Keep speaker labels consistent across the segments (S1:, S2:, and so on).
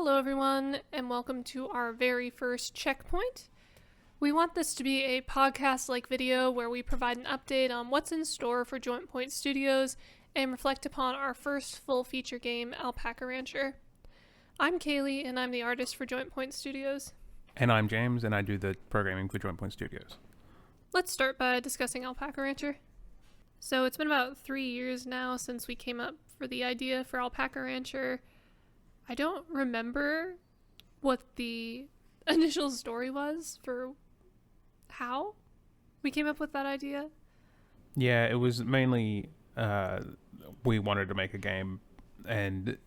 S1: Hello everyone, and welcome to our very first checkpoint. We want this to be a podcast-like video where we provide an update on what's in store for JointPoint Studios and reflect upon our first full feature game, Alpaca Rancher. I'm Kaylee, and I'm the artist for JointPoint Studios.
S2: And I'm James, and I do the programming for JointPoint Studios.
S1: Let's start by discussing Alpaca Rancher. So it's been about 3 years now since we came up for the idea for Alpaca Rancher. I don't remember what the initial story was for how we came up with that idea.
S2: Yeah, it was mainly we wanted to make a game, and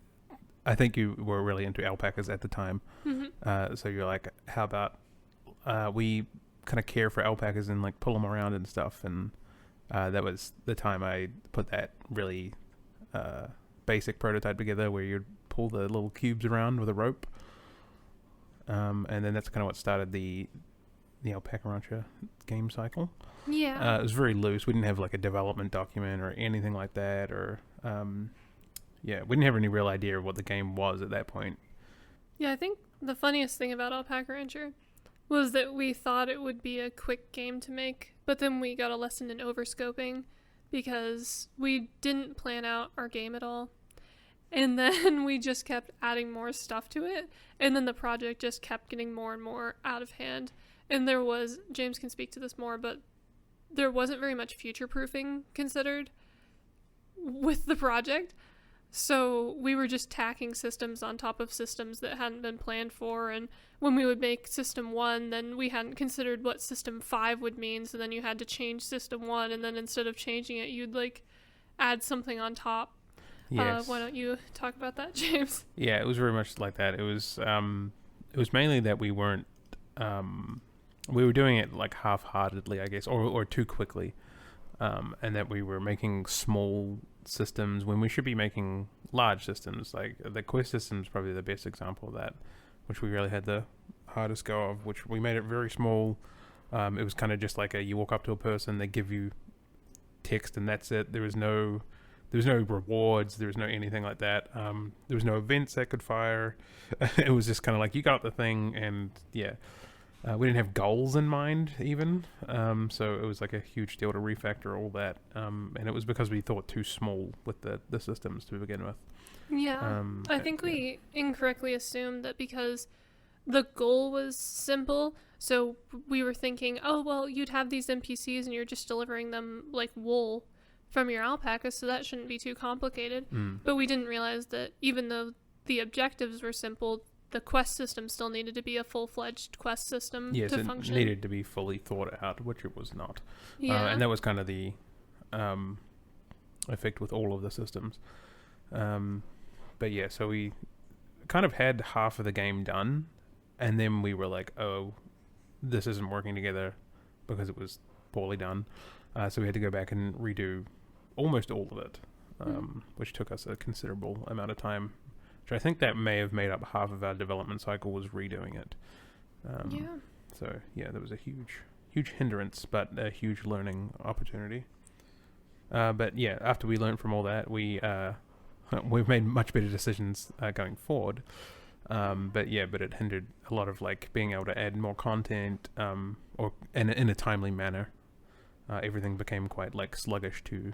S2: I think you were really into alpacas at the time.
S1: Mm-hmm.
S2: So you're like, how about we kind of care for alpacas and like pull them around and stuff, and that was the time I put that really basic prototype together where you'd pull the little cubes around with a rope, and then that's kind of what started the Alpaca Rancher game cycle.
S1: Yeah.
S2: It was very loose. We didn't have like a development document or anything like that, or we didn't have any real idea of what the game was at that point.
S1: Yeah, I think the funniest thing about Alpaca Rancher was that we thought it would be a quick game to make, but then we got a lesson in overscoping because we didn't plan out our game at all. And then we just kept adding more stuff to it, and then the project just kept getting more and more out of hand. And there was, James can speak to this more, but there wasn't very much future-proofing considered with the project. So we were just tacking systems on top of systems that hadn't been planned for, and when we would make System 1, then we hadn't considered what System 5 would mean, so then you had to change System 1, and then instead of changing it, you'd like add something on top.
S2: Yes.
S1: Why don't you talk about that, James?
S2: Yeah, it was very much like that. It was mainly that we weren't we were doing it like half-heartedly, I guess, or too quickly, and that we were making small systems when we should be making large systems. Like the quest system is probably the best example of that, which we really had the hardest go of, which we made it very small. It was kind of just like you walk up to a person, they give you text, and that's it. There was no rewards. There was no anything like that. There was no events that could fire. It was just kind of like you got the thing, and yeah. We didn't have goals in mind even, so it was like a huge deal to refactor all that, and it was because we thought too small with the systems to begin with.
S1: Yeah, I think we incorrectly assumed that because the goal was simple, so we were thinking, oh, well, you'd have these NPCs and you're just delivering them like wool from your alpaca, so that shouldn't be too complicated. But we didn't realize that even though the objectives were simple, the quest system still needed to be a full-fledged quest system to function.
S2: Yes, it needed to be fully thought out, which it was not.
S1: Yeah.
S2: And that was kind of the effect with all of the systems. But yeah, so we kind of had half of the game done, and then we were like, oh, this isn't working together because it was poorly done. So we had to go back and redo almost all of it, which took us a considerable amount of time. I think that may have made up half of our development cycle was redoing it. So yeah, there was a huge hindrance, but a huge learning opportunity. But yeah, after we learned from all that, we've made much better decisions going forward. But it hindered a lot of like being able to add more content, or in a timely manner. Everything became quite like sluggish to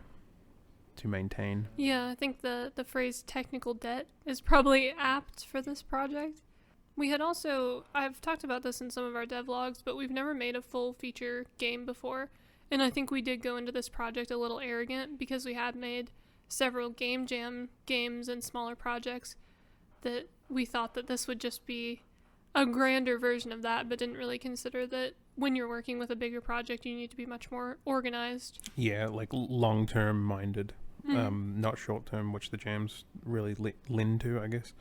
S2: maintain.
S1: Yeah, I think the phrase technical debt is probably apt for this project. We had also, I've talked about this in some of our devlogs, but we've never made a full feature game before, and I think we did go into this project a little arrogant because we had made several game jam games and smaller projects that we thought that this would just be a grander version of that, but didn't really consider that when you're working with a bigger project, you need to be much more organized.
S2: Yeah, like long-term minded. Not short-term, which the jams really lend to, I guess.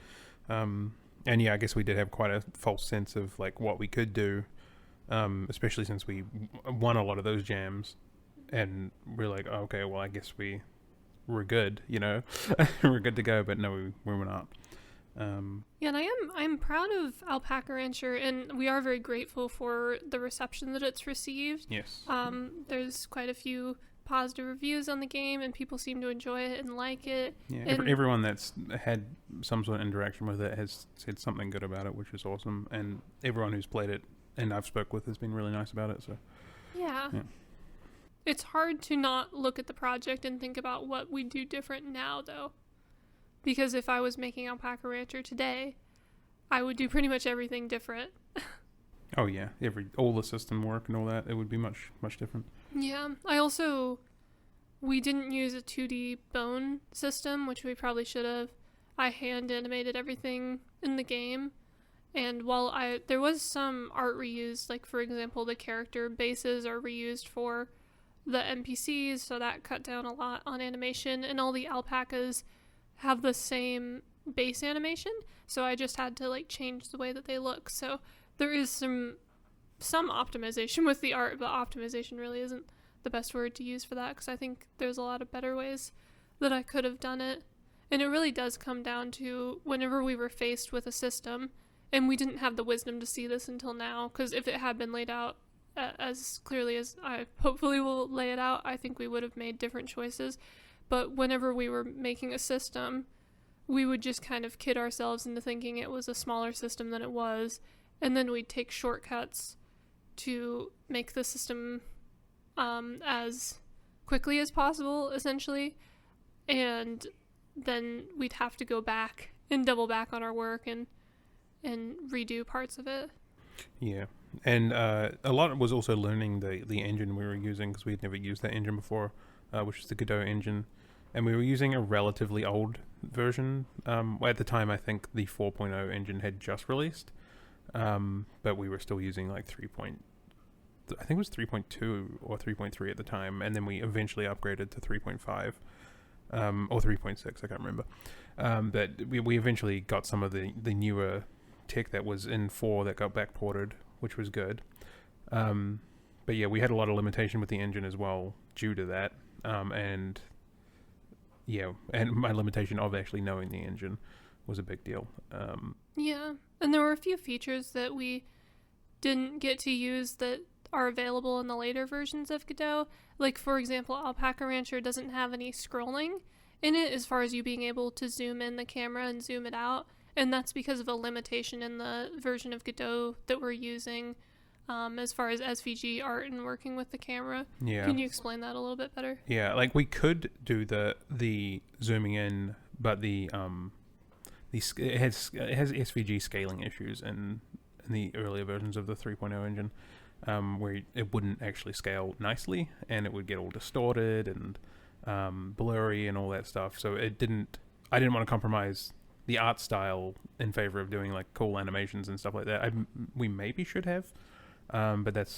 S2: And yeah, I guess we did have quite a false sense of like what we could do, especially since we won a lot of those jams, and we're like, oh, okay, well, I guess we're good, we're good to go. But no, we were not.
S1: Yeah, and I'm proud of Alpaca Rancher, and we are very grateful for the reception that it's received.
S2: Yes.
S1: There's quite a few positive reviews on the game, and people seem to enjoy it and like it.
S2: Yeah,
S1: and
S2: everyone that's had some sort of interaction with it has said something good about it, which is awesome. And everyone who's played it and I've spoke with has been really nice about it. So
S1: yeah. It's hard to not look at the project and think about what we do different now, though. Because if I was making Alpaca Rancher today, I would do pretty much everything different.
S2: Oh yeah, all the system work and all that, it would be much different.
S1: Yeah, we didn't use a 2D bone system, which we probably should have. I hand animated everything in the game, and while there was some art reused, like for example, the character bases are reused for the NPCs, so that cut down a lot on animation, and all the alpacas have the same base animation, so I just had to like change the way that they look. So there is some optimization with the art, but optimization really isn't the best word to use for that, because I think there's a lot of better ways that I could have done it. And it really does come down to whenever we were faced with a system, and we didn't have the wisdom to see this until now, because if it had been laid out as clearly as I hopefully will lay it out, I think we would have made different choices. But whenever we were making a system, we would just kind of kid ourselves into thinking it was a smaller system than it was, and then we'd take shortcuts to make the system as quickly as possible, essentially, and then we'd have to go back and double back on our work and redo parts of it.
S2: Yeah, and a lot was also learning the engine we were using, because we'd never used that engine before, which is the Godot engine, and we were using a relatively old version. At the time, I think the 4.0 engine had just released, but we were still using like I think it was 3.2 or 3.3 at the time, and then we eventually upgraded to 3.5 or 3.6, I can't remember. But we eventually got some of the newer tech that was in 4 that got backported, which was good. But yeah, we had a lot of limitation with the engine as well due to that. And my limitation of actually knowing the engine was a big deal.
S1: Yeah, and there were a few features that we didn't get to use that are available in the later versions of Godot. Like, for example, Alpaca Rancher doesn't have any scrolling in it as far as you being able to zoom in the camera and zoom it out, and that's because of a limitation in the version of Godot that we're using as far as SVG art and working with the camera.
S2: Yeah.
S1: Can you explain that a little bit better?
S2: Yeah, like we could do the zooming in, but it has SVG scaling issues in the earlier versions of the 3.0 engine, where it wouldn't actually scale nicely, and it would get all distorted and blurry and all that stuff. So I didn't want to compromise the art style in favor of doing like cool animations and stuff like that. We maybe should have, but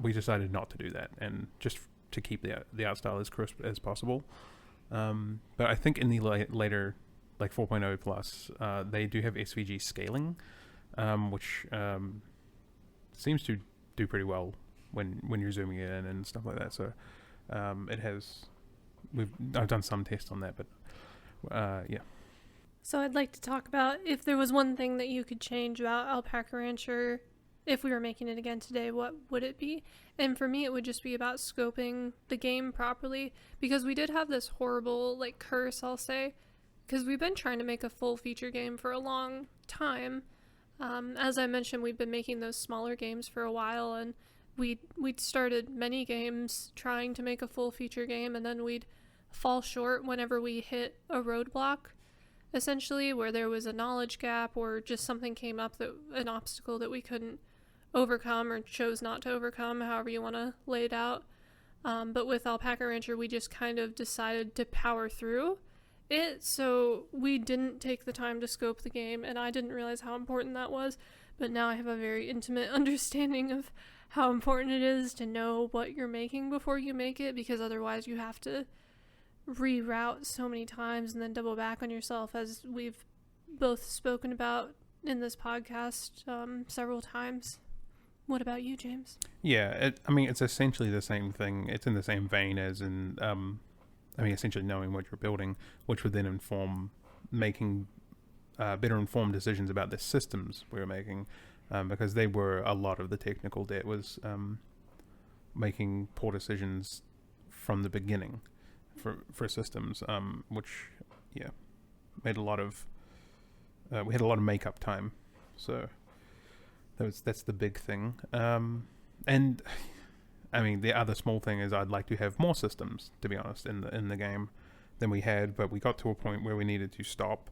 S2: we decided not to do that, and just to keep the art style as crisp as possible. But I think in the later, like 4.0 plus, they do have SVG scaling, which seems to do pretty well when you're zooming in and stuff like that. So it has. I've done some tests on that, but yeah.
S1: So I'd like to talk about if there was one thing that you could change about Alpaca Rancher if we were making it again today, what would it be? And for me, it would just be about scoping the game properly, because we did have this horrible like curse, I'll say, because we've been trying to make a full feature game for a long time. As I mentioned, we've been making those smaller games for a while, and we'd started many games trying to make a full feature game, and then we'd fall short whenever we hit a roadblock, essentially, where there was a knowledge gap or just something came up, an obstacle that we couldn't overcome or chose not to overcome, however you want to lay it out. But with Alpaca Rancher, we just kind of decided to power through it, so we didn't take the time to scope the game, and I didn't realize how important that was, but now I have a very intimate understanding of how important it is to know what you're making before you make it, because otherwise you have to reroute so many times and then double back on yourself, as we've both spoken about in this podcast several times. What about you, James?
S2: Yeah, it's essentially the same thing. It's in the same vein as in essentially knowing what you're building, which would then inform making better informed decisions about the systems we were making, because they were a lot of the technical debt was making poor decisions from the beginning for systems, which made a lot of we had a lot of makeup time, so that's the big thing. And I mean, the other small thing is I'd like to have more systems, to be honest, in the game than we had, but we got to a point where we needed to stop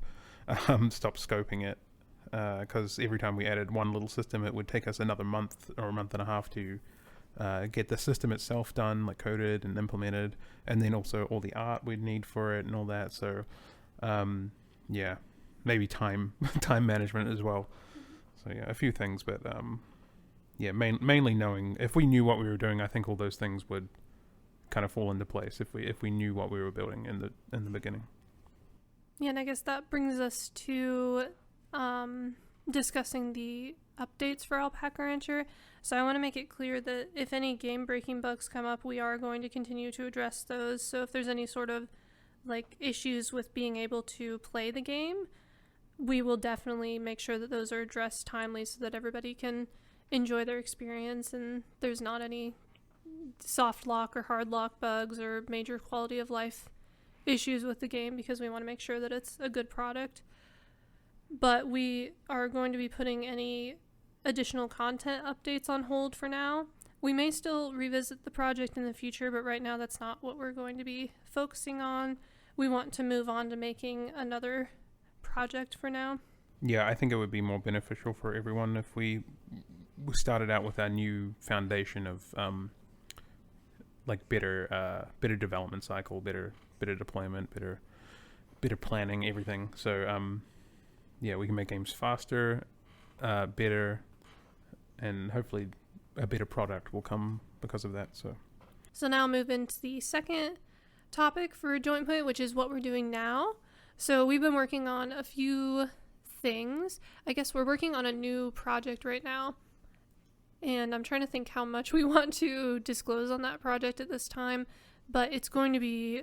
S2: scoping it, because every time we added one little system, it would take us another month or a month and a half to get the system itself done, like coded and implemented, and then also all the art we'd need for it and all that. So, maybe time management as well. So a few things, but mainly knowing if we knew what we were doing, I think all those things would kind of fall into place if we knew what we were building in the beginning.
S1: Yeah, and I guess that brings us to discussing the updates for Alpaca Rancher. So I want to make it clear that if any game-breaking bugs come up, we are going to continue to address those. So if there's any sort of like issues with being able to play the game, we will definitely make sure that those are addressed timely so that everybody can enjoy their experience and there's not any soft lock or hard lock bugs or major quality of life issues with the game, because we want to make sure that it's a good product. But we are going to be putting any additional content updates on hold for now. We may still revisit the project in the future, but right now that's not what we're going to be focusing on. We want to move on to making another project for now.
S2: Yeah, I think it would be more beneficial for everyone if we started out with our new foundation of like better development cycle, better deployment, better planning, everything. So we can make games faster, better, and hopefully a better product will come because of that. So
S1: now move into the second topic for JointPoint, which is what we're doing now. So we've been working on a few things. I guess we're working on a new project right now, and I'm trying to think how much we want to disclose on that project at this time, but it's going to be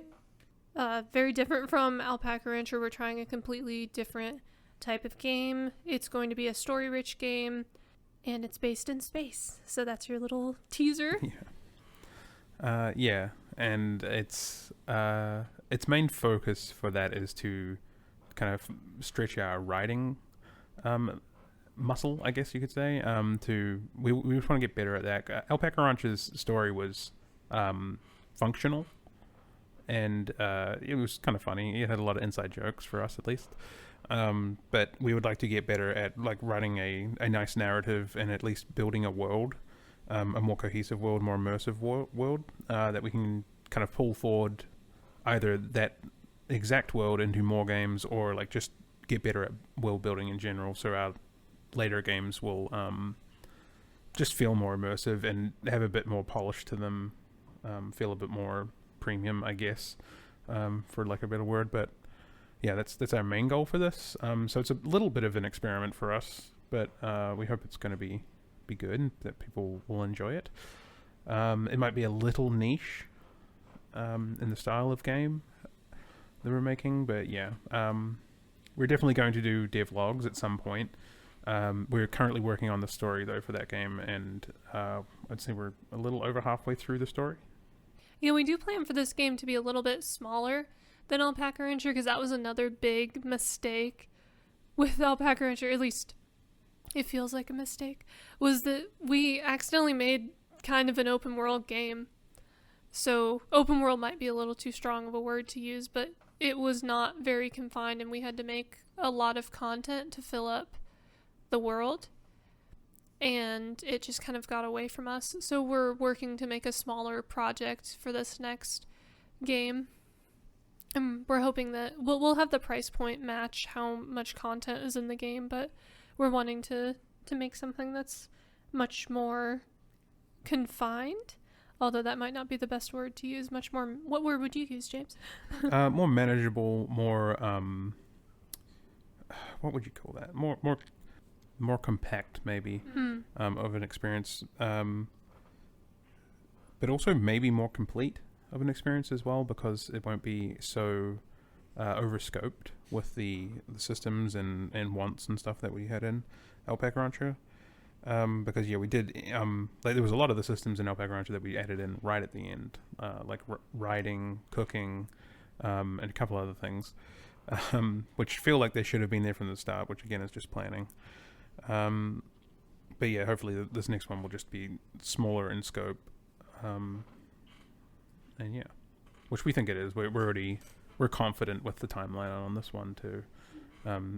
S1: very different from Alpaca Rancher. We're trying a completely different type of game. It's going to be a story-rich game, and it's based in space. So that's your little teaser. And its main focus for that is to kind of stretch our writing muscle, I guess you could say. We just want to get better at that. Alpaca Rancher's story was functional, and it was kind of funny. It had a lot of inside jokes for us, at least. But we would like to get better at like writing a nice narrative and at least building a world, a more cohesive world, more immersive world that we can kind of pull forward either that exact world into more games, or like just get better at world building in general, so our later games will just feel more immersive and have a bit more polish to them, feel a bit more premium, I guess, for like a better word. But yeah, that's our main goal for this. So it's a little bit of an experiment for us, but we hope it's going to be good and that people will enjoy it. It might be a little niche in the style of game that we're making, but yeah, we're definitely going to do devlogs at some point. We're currently working on the story though for that game, and I'd say we're a little over halfway through the story. Yeah, we do plan for this game to be a little bit smaller than Alpaca Rancher, because that was another big mistake with Alpaca Rancher, at least it feels like a mistake, was that we accidentally made kind of an open world game. So open world might be a little too strong of a word to use, but it was not very confined, and we had to make a lot of content to fill up the world, and it just kind of got away from us. So we're working to make a smaller project for this next game, and we're hoping that we'll have the price point match how much content is in the game, but we're wanting to make something that's much more confined, although that might not be the best word to use. Much more, what word would you use, James?
S2: More manageable, more what would you call that? More compact, maybe, of an experience, but also maybe more complete of an experience as well, because it won't be so overscoped with the systems and wants and stuff that we had in Alpaca Rancher. Because we did like there was a lot of the systems in Alpaca Rancher that we added in right at the end, like riding, cooking, and a couple other things, which feel like they should have been there from the start, which again is just planning. But yeah, hopefully this next one will just be smaller in scope, and yeah, which we think it is. We're confident with the timeline on this one too,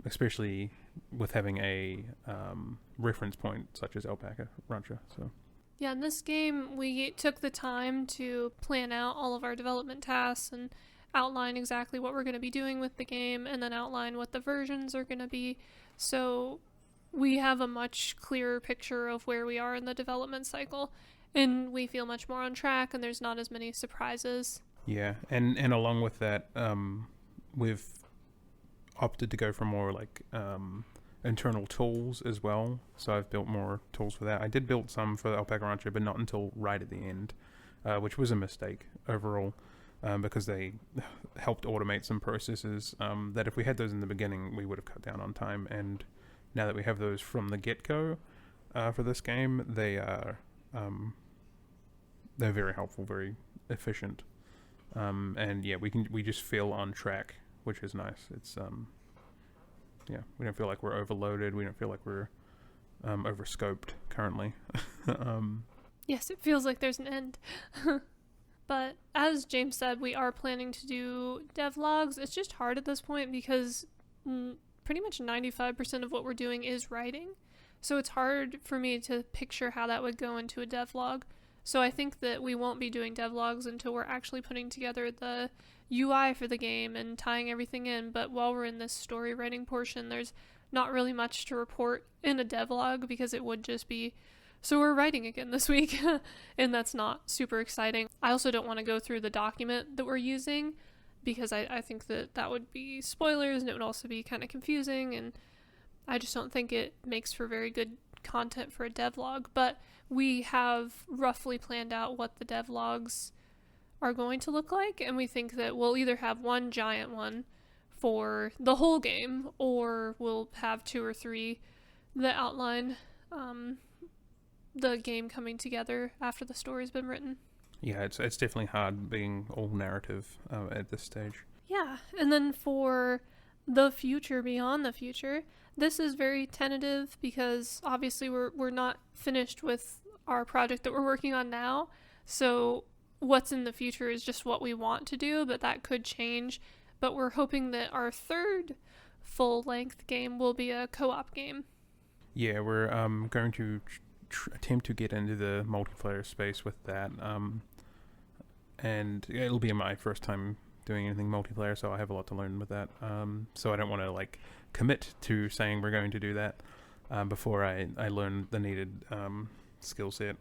S2: especially with having a reference point such as Alpaca Rancher. So
S1: Yeah, in this game, we took the time to plan out all of our development tasks and outline exactly what we're going to be doing with the game, and then outline what the versions are going to be. So we have a much clearer picture of where we are in the development cycle, and we feel much more on track, and there's not as many surprises.
S2: yeah, and along with that, we've opted to go for more like internal tools as well. So I've built more tools for that. I did build some for Alpaca Rancher, but not until right at the end, which was a mistake overall, because they helped automate some processes that if we had those in the beginning, we would have cut down on time. And now that we have those from the get-go for this game, they're very helpful, very efficient, and yeah, we just feel on track, which is nice. It's we don't feel like we're overloaded. We don't feel like we're overscoped currently.
S1: Yes, it feels like there's an end. But as James said, we are planning to do devlogs. It's just hard at this point because pretty much 95% of what we're doing is writing. So it's hard for me to picture how that would go into a devlog. So I think that we won't be doing devlogs until we're actually putting together the UI for the game and tying everything in. But while we're in this story writing portion, there's not really much to report in a devlog because it would just be, so we're writing again this week, and that's not super exciting. I also don't want to go through the document that we're using because I think that would be spoilers, and it would also be kind of confusing, and I just don't think it makes for very good content for a devlog. But we have roughly planned out what the devlogs are going to look like, and we think that we'll either have one giant one for the whole game, or we'll have 2 or 3 that outline the game coming together after the story's been written.
S2: Yeah, it's definitely hard being all narrative at this stage.
S1: Yeah, and then for the future beyond the future, this is very tentative because obviously we're not finished with our project that we're working on now. So what's in the future is just what we want to do, but that could change. But we're hoping that our third full-length game will be a co-op game.
S2: Yeah, we're going to attempt to get into the multiplayer space with that. And it'll be my first time doing anything multiplayer, so I have a lot to learn with that. So I don't want to like commit to saying we're going to do that before I learn the needed skill set,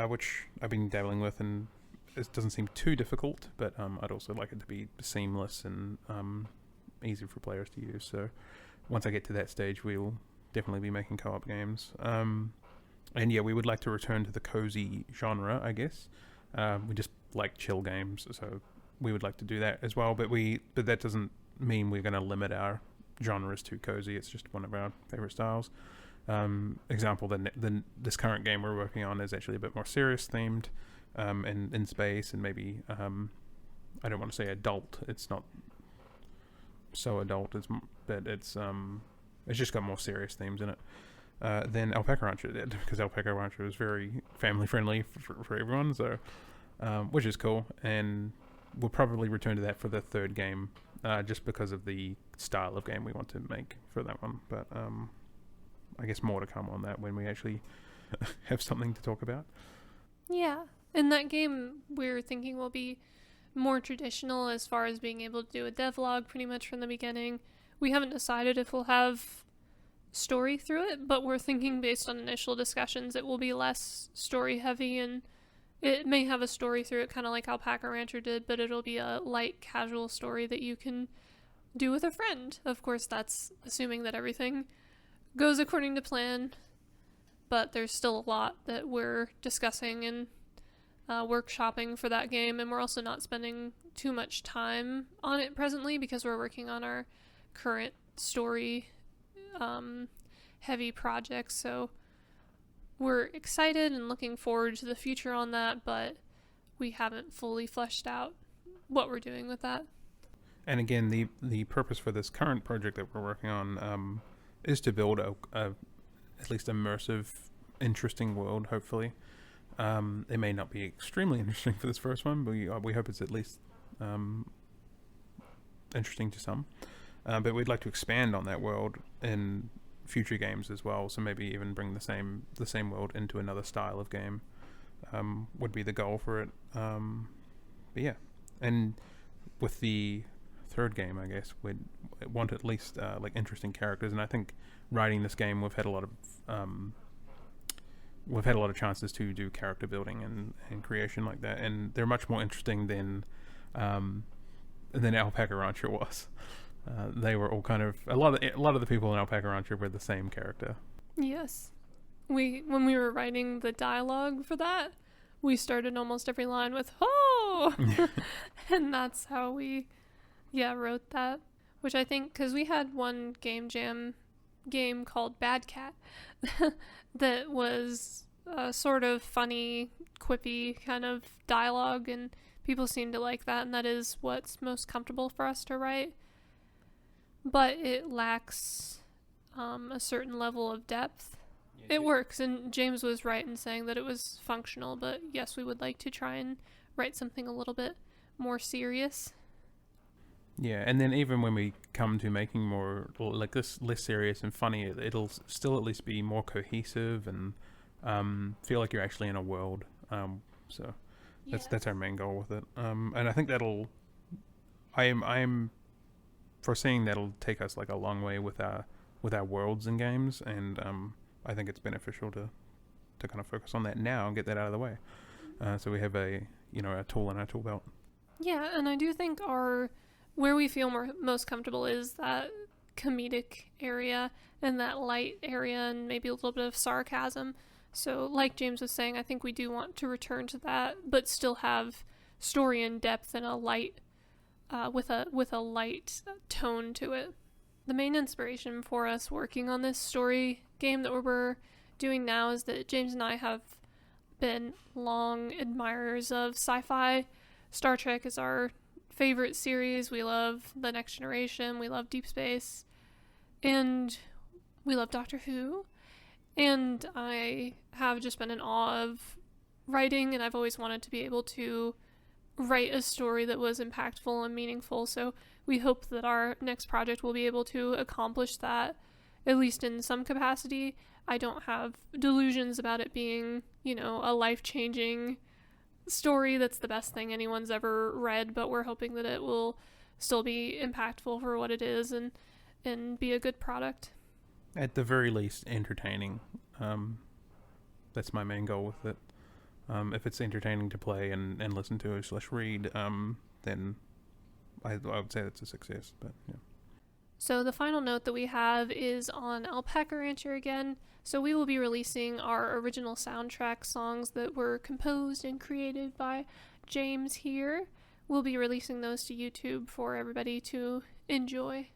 S2: which I've been dabbling with, and it doesn't seem too difficult, but I'd also like it to be seamless and easy for players to use. So once I get to that stage, we'll definitely be making co-op games. And yeah, we would like to return to the cozy genre, I guess. We just like chill games, so we would like to do that as well. But that doesn't mean we're going to limit our genres to cozy. It's just one of our favorite styles. Example, this current game we're working on is actually a bit more serious themed, and in space, and maybe I don't want to say adult. It's not so adult, but it's just got more serious themes in it than Alpaca Rancher did, because Alpaca Rancher was very family friendly for everyone. So which is cool, and we'll probably return to that for the third game, just because of the style of game we want to make for that one. But I guess more to come on that when we actually have something to talk about.
S1: Yeah, and that game we're thinking will be more traditional as far as being able to do a devlog pretty much from the beginning. We haven't decided if we'll have story through it, but we're thinking based on initial discussions it will be less story heavy, and it may have a story through it kind of like Alpaca Rancher did, but it'll be a light casual story that you can do with a friend. Of course, that's assuming that everything goes according to plan, but there's still a lot that we're discussing and workshopping for that game, and we're also not spending too much time on it presently because we're working on our current story heavy projects. So we're excited and looking forward to the future on that, but we haven't fully fleshed out what we're doing with that.
S2: And again, the purpose for this current project that we're working on is to build a at least immersive, interesting world. Hopefully, it may not be extremely interesting for this first one, but we hope it's at least interesting to some. But we'd like to expand on that world in future games as well. So maybe even bring the same world into another style of game would be the goal for it. But yeah, and with the third game, I guess we'd want at least like interesting characters. And I think writing this game, we've had a lot of chances to do character building and creation like that, and they're much more interesting than Alpaca Rancher was. They were all kind of a lot of the people in Alpaca Rancher were the same character.
S1: Yes, when we were writing the dialogue for that, we started almost every line with "Oh," and that's how we wrote that. Which I think, because we had one game jam game called Bad Cat that was a sort of funny, quippy kind of dialogue, and people seemed to like that, and that is what's most comfortable for us to write. But it lacks a certain level of depth. It works, and James was right in saying that it was functional, but yes, we would like to try and write something a little bit more serious.
S2: Yeah, and then even when we come to making more like this less serious and funny, it'll still at least be more cohesive and feel like you're actually in a world. So that's our main goal with it. And I think I'm foreseeing that'll take us like a long way with our worlds in games, and I think it's beneficial to kind of focus on that now and get that out of the way. So we have a tool in our tool belt.
S1: Yeah, and I do think where we feel most comfortable is that comedic area and that light area and maybe a little bit of sarcasm. So like James was saying, I think we do want to return to that, but still have story and depth and a light, with a light tone to it. The main inspiration for us working on this story game that we're doing now is that James and I have been long admirers of sci-fi. Star Trek is our favorite series. We love The Next Generation, we love Deep Space, and we love Doctor Who. And I have just been in awe of writing, and I've always wanted to be able to write a story that was impactful and meaningful. So we hope that our next project will be able to accomplish that, at least in some capacity. I don't have delusions about it being, a life-changing story that's the best thing anyone's ever read, but we're hoping that it will still be impactful for what it is and be a good product.
S2: At the very least, entertaining. That's my main goal with it. If it's entertaining to play and listen to / read, then I would say that's a success. But yeah.
S1: So the final note that we have is on Alpaca Rancher again. So we will be releasing our original soundtrack songs that were composed and created by James here. We'll be releasing those to YouTube for everybody to enjoy.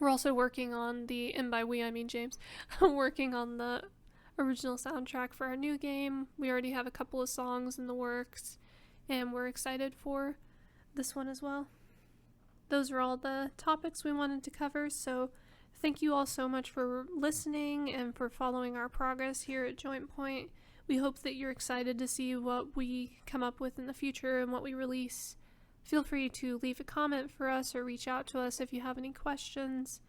S1: We're also working on and by we I mean James, working on the original soundtrack for our new game. We already have a couple of songs in the works, and we're excited for this one as well. Those are all the topics we wanted to cover, so thank you all so much for listening and for following our progress here at JointPoint. We hope that you're excited to see what we come up with in the future and what we release. Feel free to leave a comment for us or reach out to us if you have any questions.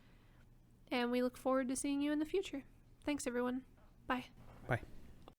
S1: And we look forward to seeing you in the future. Thanks, everyone. Bye.